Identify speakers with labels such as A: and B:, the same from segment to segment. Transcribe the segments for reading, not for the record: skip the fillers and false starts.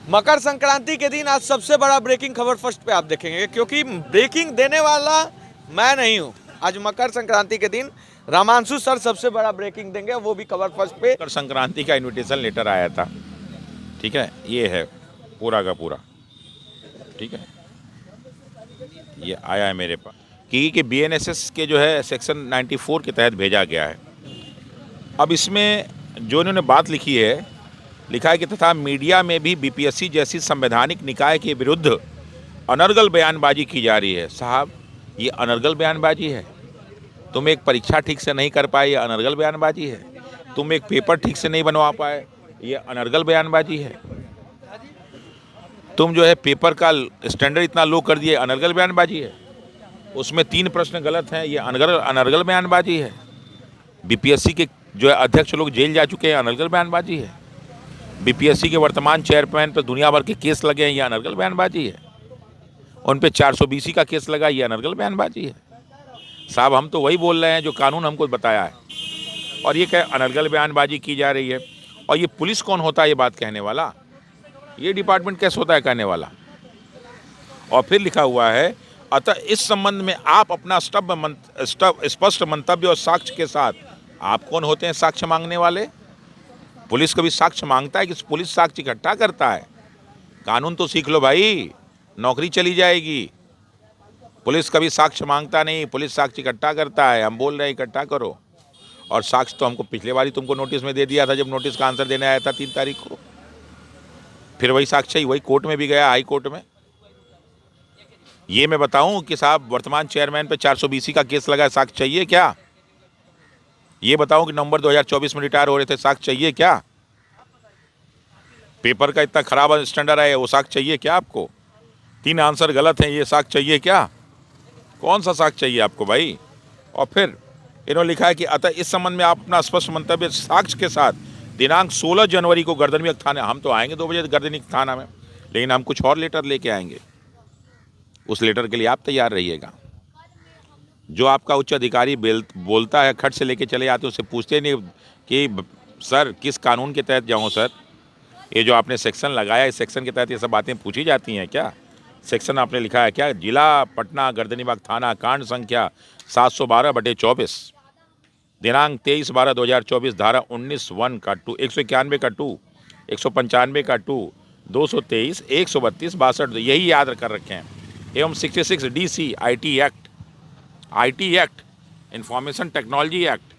A: मकर संक्रांति के दिन आज सबसे बड़ा ब्रेकिंग खबर फर्स्ट पे आप देखेंगे, क्योंकि ब्रेकिंग देने वाला मैं नहीं हूं। आज मकर संक्रांति के दिन रामांशु सर सबसे बड़ा ब्रेकिंग देंगे, वो भी खबर फर्स्ट पे।
B: मकर संक्रांति का इनविटेशन लेटर आया था, ठीक है, ये है पूरा का पूरा, ठीक है, ये आया है मेरे पास कि बीएनएसएस के जो है सेक्शन 94 के तहत भेजा गया है। अब इसमें जो इन्होंने बात लिखी है, लिखा है कि तथा मीडिया में भी बीपीएससी जैसी संवैधानिक निकाय के विरुद्ध अनर्गल बयानबाजी की जा रही है। साहब, ये अनर्गल बयानबाजी है? तुम एक परीक्षा ठीक से नहीं कर पाए, ये अनर्गल बयानबाजी है? तुम एक पेपर ठीक से नहीं बनवा पाए, ये अनर्गल बयानबाजी है? तुम जो है पेपर का स्टैंडर्ड इतना लो कर दिए, अनर्गल बयानबाजी है? उसमें 3 प्रश्न गलत हैं, ये अनर्गल बयानबाजी है? बीपीएससी के जो है अध्यक्ष लोग जेल जा चुके हैं, अनर्गल बयानबाजी है? बीपीएससी के वर्तमान चेयरमैन पर दुनिया भर के केस लगे हैं, ये अनर्गल बयानबाजी है? उन पे 420 का केस लगा, ये अनर्गल बयानबाजी है? साहब, हम तो वही बोल रहे हैं जो कानून हमको बताया है, और ये क्या अनर्गल बयानबाजी की जा रही है? और ये पुलिस कौन होता है ये बात कहने वाला? ये डिपार्टमेंट कैसे होता है कहने वाला? और फिर लिखा हुआ है, अतः इस संबंध में आप अपना स्पष्ट मंतव्य और साक्ष्य के साथ। आप कौन होते हैं साक्ष्य मांगने वाले? पुलिस कभी साक्ष्य मांगता है कि पुलिस साक्ष्य इकट्ठा करता है? कानून तो सीख लो भाई, नौकरी चली जाएगी। पुलिस कभी साक्ष्य मांगता नहीं, पुलिस साक्ष्य इकट्ठा करता है। हम बोल रहे हैं इकट्ठा करो। और साक्ष्य तो हमको पिछले बार ही तुमको नोटिस में दे दिया था, जब नोटिस का आंसर देने आया था 3 तारीख को। फिर वही साक्ष्य वही कोर्ट में भी गया, हाई कोर्ट में। ये मैं बताऊं कि साहब वर्तमान चेयरमैन पे 420 का केस लगा है, साक्ष्य चाहिए क्या? ये बताऊं कि नवंबर 2024 में रिटायर हो रहे थे, साक्ष्य चाहिए क्या? पेपर का इतना खराब स्टैंडर्ड है, वो साक्ष्य चाहिए क्या आपको? 3 आंसर गलत हैं, ये साक्ष्य चाहिए क्या? कौन सा साक्ष्य चाहिए आपको भाई? और फिर इन्होंने लिखा है कि अतः इस संबंध में आप अपना स्पष्ट मंतव्य साक्ष्य के साथ दिनांक 16 जनवरी को गर्दनीबाग थाने। हम तो आएंगे 2 बजे गर्दनीबाग थाना में, लेकिन हम कुछ और लेटर लेके आएंगे। उस लेटर के लिए आप तैयार रहिएगा। जो आपका उच्च अधिकारी बोलता है, खट से लेके चले जाते, उससे पूछते नहीं कि सर किस कानून के तहत जाऊं सर? ये जो आपने सेक्शन लगाया, इस सेक्शन के तहत ये सब बातें पूछी जाती हैं क्या? सेक्शन आपने लिखा है क्या? जिला पटना गर्दनीबाग थाना, कांड संख्या 712/24, दिनांक 23/12/2024, धारा 19(1) का 2, 191 का 2, 195 का 2, 223, 132, 62, यही याद कर रखे हैं। एवं 66 DC IT act, information technology act.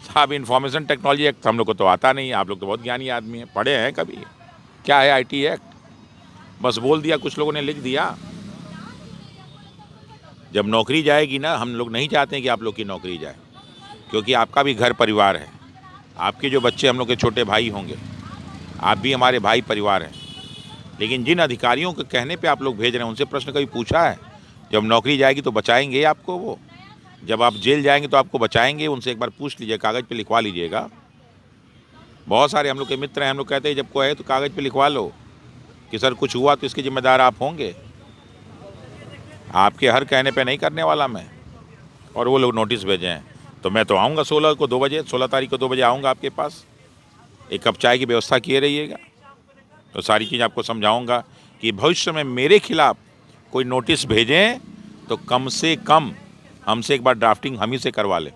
B: साहब, इंफॉर्मेशन टेक्नोलॉजी एक्ट हम लोग को तो आता नहीं। आप लोग तो बहुत ज्ञानी आदमी हैं, पढ़े हैं कभी? क्या है IT एक्ट? बस बोल दिया, कुछ लोगों ने लिख दिया। जब नौकरी जाएगी ना, हम लोग नहीं चाहते हैं कि आप लोग की नौकरी जाए, क्योंकि आपका भी घर परिवार है। आपके जो बच्चे हम लोग के छोटे भाई होंगे, आप भी हमारे भाई परिवार हैं। लेकिन जिन अधिकारियों के कहने पे आप लोग भेज रहे हैं, उनसे प्रश्न कभी पूछा है? जब नौकरी जाएगी तो बचाएंगे आपको वो? जब आप जेल जाएंगे तो आपको बचाएंगे? उनसे एक बार पूछ लीजिए, कागज़ पे लिखवा लीजिएगा। बहुत सारे हम लोग के मित्र हैं, हम लोग कहते हैं जब कोई है तो कागज़ पे लिखवा लो कि सर कुछ हुआ तो इसके जिम्मेदार आप होंगे। आपके हर कहने पे नहीं करने वाला मैं। और वो लोग नोटिस भेजे हैं, तो मैं तो आऊँगा 16 को 2 बजे, 16 तारीख को 2 बजे आऊँगा आपके पास। एक कप चाय की व्यवस्था किए रहिएगा, तो सारी चीज़ आपको समझाऊँगा कि भविष्य में मेरे खिलाफ़ कोई नोटिस भेजें तो कम से कम हमसे एक बार ड्राफ्टिंग हम ही से करवा लें।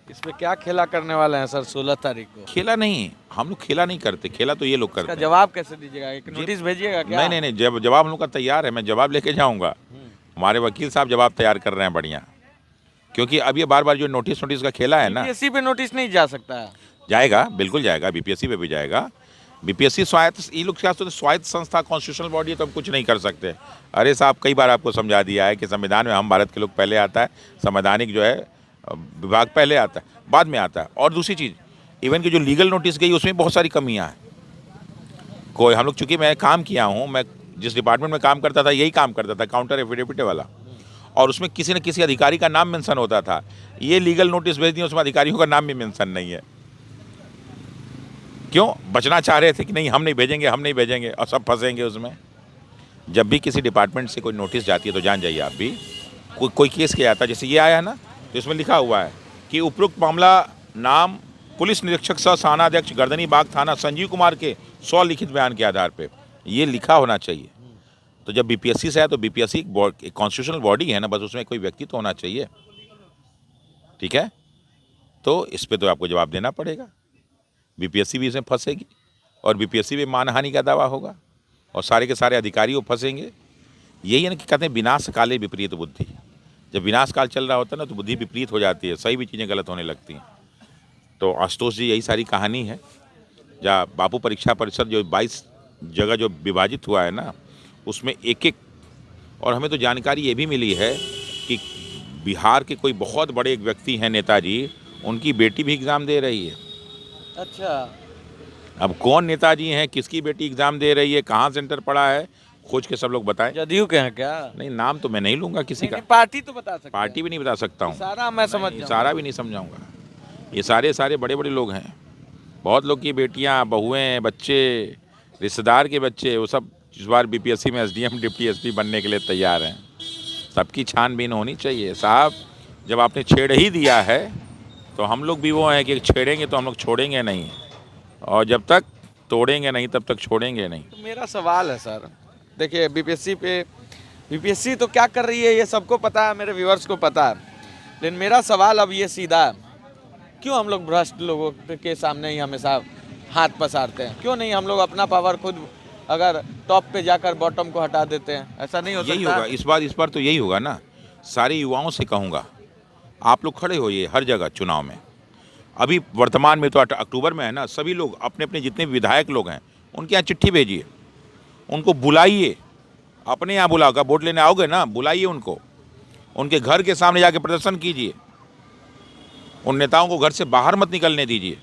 A: इसमें क्या खेला करने वाले हैं सर 16 तारीख को?
B: खेला नहीं, हम लोग खेला नहीं करते, खेला तो ये लोग करते हैं।
A: जवाब कैसे दीजिएगा? एक नोटिस भेजिएगा क्या?
B: नहीं, जवाब हम लोग का तैयार है, मैं जवाब लेके जाऊँगा। हमारे वकील साहब जवाब तैयार कर रहे हैं बढ़िया, क्योंकि अब ये बार बार जो नोटिस का खेला है ना।
A: बीपीएससी पे नोटिस नहीं जा सकता है?
B: जाएगा, बिल्कुल जाएगा, बीपीएससी पे भी जाएगा। बीपीएससी स्वायत्त, ये लोग क्या सोचते, स्वायत्त संस्था, कॉन्स्टिट्यूशनल बॉडी है तो हम कुछ नहीं कर सकते। अरे साहब, कई बार आपको समझा दिया है कि संविधान में हम भारत के लोग पहले आता है, संवैधानिक जो है विभाग पहले आता है, बाद में आता है। और दूसरी चीज़, इवन की जो लीगल नोटिस गई उसमें बहुत सारी कमियाँ हैं। कोई हम लोग, चूँकि मैं काम किया हूँ, मैं जिस डिपार्टमेंट में काम करता था यही काम करता था, काउंटर एफिडेविट वाला, और उसमें किसी न किसी अधिकारी का नाम मेंशन होता था। ये लीगल नोटिस भेज दिए, उसमें अधिकारियों का नाम भी मेंशन नहीं है। क्यों? बचना चाह रहे थे कि नहीं हम नहीं भेजेंगे, और सब फंसेंगे उसमें। जब भी किसी डिपार्टमेंट से कोई नोटिस जाती है तो जान जाइए आप भी, कोई केस किया जाता है, जैसे ये आया ना, तो इसमें लिखा हुआ है कि उपरोक्त मामला नाम पुलिस निरीक्षक सह थानाध्यक्ष गर्दनीबाग थाना संजीव कुमार के 100 लिखित बयान के आधार पर ये लिखा होना चाहिए। तो जब बीपीएससी से है तो बीपीएससी एक कॉन्स्टिट्यूशनल बॉडी है ना, बस उसमें कोई व्यक्ति तो होना चाहिए, ठीक है। तो इस पे तो आपको जवाब देना पड़ेगा। बीपीएससी भी इसमें फंसेगी और बीपीएससी में मानहानि का दावा होगा और सारे के सारे अधिकारी वो फंसेंगे। यही है ना कि कहते हैं विनाश काले विपरीत बुद्धि। जब विनाश काल चल रहा होता है ना तो बुद्धि विपरीत हो जाती है, सही भी चीज़ें गलत होने लगती हैं। तो आशुतोष जी यही सारी कहानी है। जहाँ बापू परीक्षा परिषद जो 22 जगह जो विभाजित हुआ है ना, उसमें एक एक, और हमें तो जानकारी ये भी मिली है कि बिहार के कोई बहुत बड़े एक व्यक्ति हैं नेताजी, उनकी बेटी भी एग्ज़ाम दे रही है।
A: अच्छा,
B: अब कौन नेताजी हैं, किसकी बेटी एग्ज़ाम दे रही है, कहाँ सेंटर पड़ा है, खोज के सब लोग बताएं।
A: जदयू के हैं क्या?
B: नहीं, नाम तो मैं नहीं लूँगा किसी का।
A: पार्टी तो बता सकते हैं।
B: पार्टी भी नहीं बता सकता हूँ।
A: सारा मैं समझ
B: सारा भी नहीं समझाऊँगा। ये सारे बड़े बड़े लोग हैं। बहुत लोग की बेटियाँ, बहुएँ, बच्चे, रिश्तेदार के बच्चे, वो सब इस बार बीपीएससी में एसडीएम, डिप्टी एसपी बनने के लिए तैयार हैं। सबकी छानबीन होनी चाहिए साहब। जब आपने छेड़ ही दिया है तो हम लोग भी वो हैं कि छेड़ेंगे तो हम लोग छोड़ेंगे नहीं, और जब तक तोड़ेंगे नहीं तब तक छोड़ेंगे नहीं।
A: तो मेरा सवाल है सर, देखिए बीपीएससी तो क्या कर रही है ये सबको पता है, मेरे व्यूअर्स को पता है, लेकिन मेरा सवाल अब ये सीधा है, क्यों हम लोग भ्रष्ट लोगों के सामने ही हमेशा हाथ पसारते हैं? क्यों नहीं हम लोग अपना पावर खुद अगर टॉप पे जाकर बॉटम को हटा देते हैं? ऐसा नहीं हो सकता?
B: यही होगा इस बार तो यही होगा ना। सारे युवाओं से कहूँगा, आप लोग खड़े होइए हर जगह चुनाव में। अभी वर्तमान में तो अक्टूबर में है ना, सभी लोग अपने अपने जितने भी विधायक लोग हैं उनके यहाँ चिट्ठी भेजिए, उनको बुलाइए, अपने यहाँ बुलाओगे, वोट लेने आओगे ना, बुलाइए उनको, उनके घर के सामने जाके प्रदर्शन कीजिए। उन नेताओं को घर से बाहर मत निकलने दीजिए।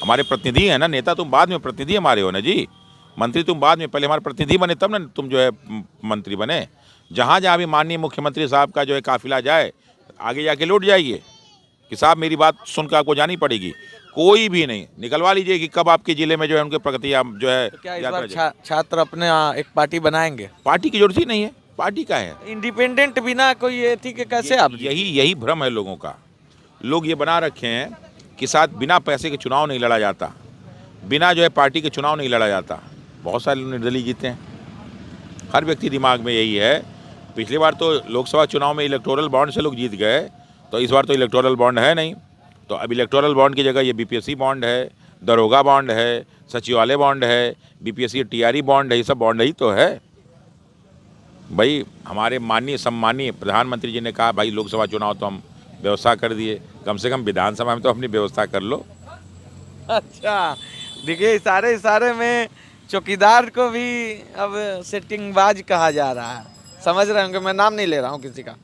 B: हमारे प्रतिनिधि हैं ना, नेता तुम बाद में प्रतिनिधि हमारे हो ना जी, मंत्री तुम बाद में, पहले हमारे प्रतिनिधि बने तब ना तुम जो है मंत्री बने। जहाँ जहाँ भी माननीय मुख्यमंत्री साहब का जो है काफिला जाए, आगे जाके लौट जाइए कि साहब मेरी बात सुनकर आपको जानी पड़ेगी। कोई भी नहीं, निकलवा लीजिए कि कब आपके जिले में जो है उनके प्रगति जो है।
A: तो क्या इस बार छात्र अपने एक पार्टी बनाएंगे?
B: पार्टी की जरूरत ही नहीं है, पार्टी का है
A: इंडिपेंडेंट बिना कोई एथी के कैसे आप?
B: यही भ्रम है लोगों का। लोग ये बना रखे हैं कि साथ बिना पैसे के चुनाव नहीं लड़ा जाता, बिना जो है पार्टी के चुनाव नहीं लड़ा जाता। बहुत सारे निर्दलीय जीते हैं, हर व्यक्ति दिमाग में यही है। पिछली बार तो लोकसभा चुनाव में इलेक्टोरल बॉन्ड से लोग जीत गए, तो इस बार तो इलेक्टोरल बॉन्ड है नहीं। तो अब इलेक्टोरल बॉन्ड की जगह ये बीपीएससी बॉन्ड है, दरोगा बॉन्ड है, सचिवालय बॉन्ड है, बीपीएससी टीआरई बॉन्ड है, ये सब बॉन्ड ही तो है भाई। हमारे माननीय सम्मानीय प्रधानमंत्री जी ने कहा भाई लोकसभा चुनाव तो हम व्यवस्था कर दिए, कम से कम विधानसभा में तो अपनी व्यवस्था कर लो।
A: अच्छा, देखिए इशारे में चौकीदार को भी अब सेटिंगबाज कहा जा रहा है। समझ रहे होंगे, मैं नाम नहीं ले रहा हूँ किसी का।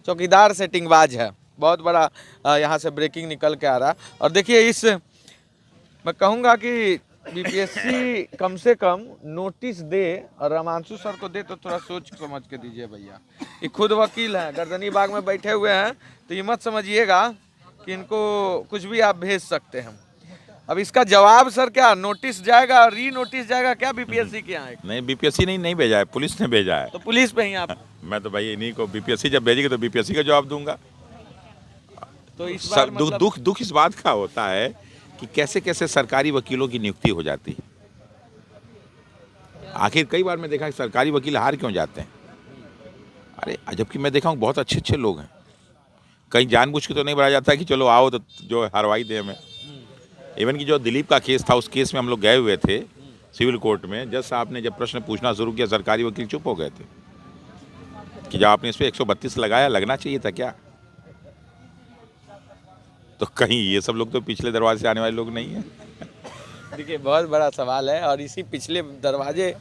A: चौकीदार सेटिंगबाज है, बहुत बड़ा यहाँ से ब्रेकिंग निकल के आ रहा है। और देखिए मैं कहूँगा कि बीपीएससी कम से कम नोटिस दे, और रामांशु सर को दे तो थोड़ा सोच समझ के दीजिए भैया। ये खुद वकील हैं, गर्दनी बाग में बैठे हुए हैं, तो ये मत समझिएगा कि इनको कुछ भी आप भेज सकते हैं। अब इसका जवाब सर क्या नोटिस जाएगा, री नोटिस जाएगा क्या बीपीएससी के यहाँ?
B: नहीं, बीपीएससी नहीं भेजा है, पुलिस ने भेजा है।
A: तो पुलिस पे ही आप
B: मैं तो भाई इन्हीं को, बीपीएससी जब भेजेगी तो बीपीएससी का जवाब दूंगा।
A: तो इस बार मतलब
B: दुख इस बात का होता है कि कैसे कैसे सरकारी वकीलों की नियुक्ति हो जाती है। आखिर कई बार मैं देखा कि सरकारी वकील हार क्यों जाते हैं। अरे जबकि मैं देखा हूँ बहुत अच्छे लोग हैं, कहीं जानबूझ के तो नहीं बनाया जाता है कि चलो आओ तो जो हरवाई दे हमें। इवन कि जो दिलीप का केस था, उस केस में हम लोग गए हुए थे सिविल कोर्ट में। जज साहब ने जब प्रश्न पूछना शुरू किया, सरकारी वकील चुप हो गए थे कि जब आपने इस पर 132 लगाया, लगना चाहिए था क्या? तो कहीं ये सब लोग तो पिछले दरवाजे से आने वाले लोग नहीं हैं।
A: देखिए बहुत बड़ा सवाल है, और इसी पिछले दरवाजे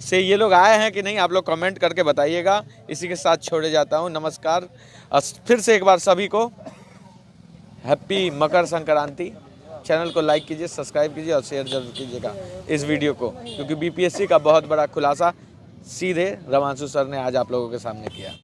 A: से ये लोग आए हैं कि नहीं, आप लोग कमेंट करके बताइएगा। इसी के साथ छोड़े जाता हूँ, नमस्कार। फिर से एक बार सभी को हैप्पी मकर संक्रांति। चैनल को लाइक कीजिए, सब्सक्राइब कीजिए और शेयर जरूर कीजिएगा इस वीडियो को, क्योंकि बीपीएससी का बहुत बड़ा खुलासा सीधे रामांशु सर ने आज आप लोगों के सामने किया।